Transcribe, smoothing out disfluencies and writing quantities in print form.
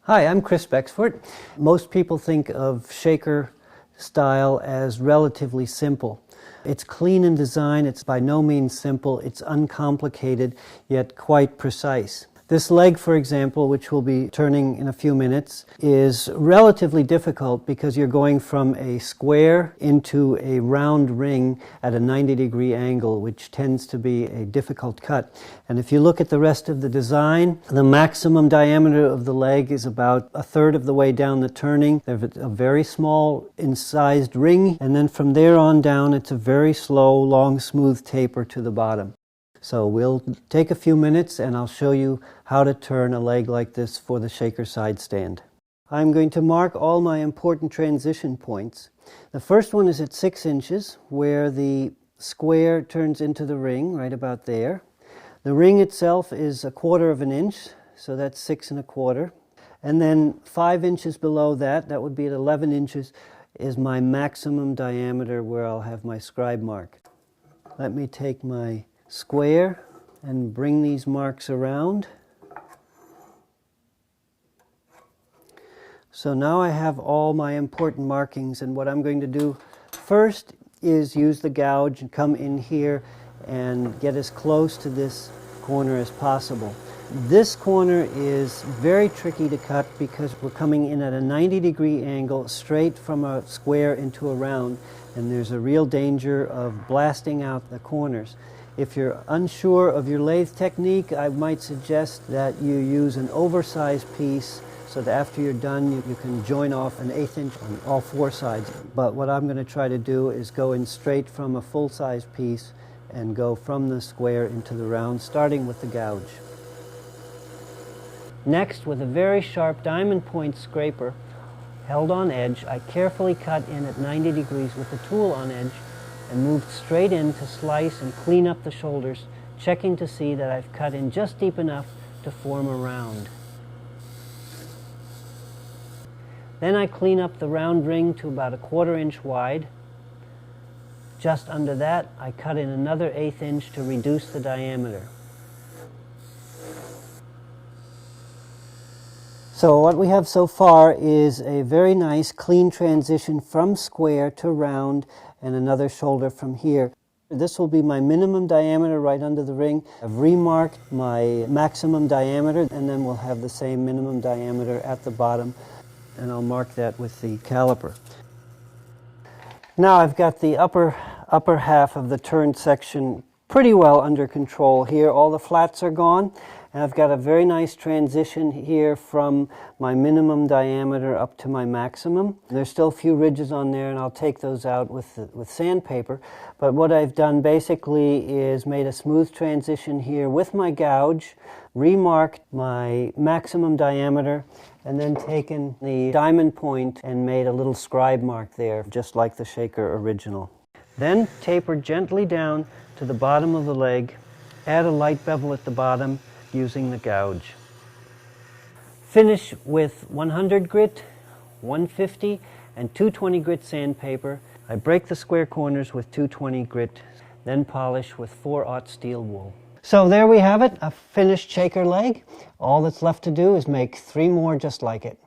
Hi, I'm Chris Becksvoort. Most people think of shaker style as relatively simple. It's clean in design, it's by no means simple, it's uncomplicated, yet quite precise. This leg, for example, which we'll be turning in a few minutes, is relatively difficult because you're going from a square into a round ring at a 90-degree angle, which tends to be a difficult cut. And if you look at the rest of the design, the maximum diameter of the leg is about a third of the way down the turning. There's a very small incised ring, and then from there on down, it's a very slow, long, smooth taper to the bottom. So we'll take a few minutes and I'll show you how to turn a leg like this for the shaker side stand. I'm going to mark all my important transition points. The first one is at 6 inches where the square turns into the ring, right about there. The ring itself is 1/4 of an inch, so that's 6 1/4. And then 5 inches below that, that would be at 11 inches, is my maximum diameter where I'll have my scribe mark. Let me take my square and bring these marks around. So now I have all my important markings, and what I'm going to do first is use the gouge and come in here and get as close to this corner as possible. This corner is very tricky to cut because we're coming in at a 90-degree angle straight from a square into a round, and there's a real danger of blasting out the corners. If you're unsure of your lathe technique, I might suggest that you use an oversized piece so that after you're done, you can join off an 1/8 inch on all 4 sides. But what I'm going to try to do is go in straight from a full-size piece and go from the square into the round, starting with the gouge. Next, with a very sharp diamond point scraper held on edge, I carefully cut in at 90 degrees with the tool on edge and moved straight in to slice and clean up the shoulders, checking to see that I've cut in just deep enough to form a round. Then I clean up the round ring to about 1/4 inch wide. Just under that, I cut in another 1/8 inch to reduce the diameter. So what we have so far is a very nice clean transition from square to round and another shoulder from here. This will be my minimum diameter right under the ring. I've remarked my maximum diameter, and then we'll have the same minimum diameter at the bottom, and I'll mark that with the caliper. Now I've got the upper half of the turned section pretty well under control here. All the flats are gone, and I've got a very nice transition here from my minimum diameter up to my maximum. There's still a few ridges on there, and I'll take those out with sandpaper. But what I've done basically is made a smooth transition here with my gouge, remarked my maximum diameter, and then taken the diamond point and made a little scribe mark there, just like the shaker original. Then tapered gently down to the bottom of the leg, add a light bevel at the bottom using the gouge. Finish with 100 grit, 150, and 220 grit sandpaper. I break the square corners with 220 grit, then polish with 4/0 steel wool. So there we have it, a finished shaker leg. All that's left to do is make 3 more just like it.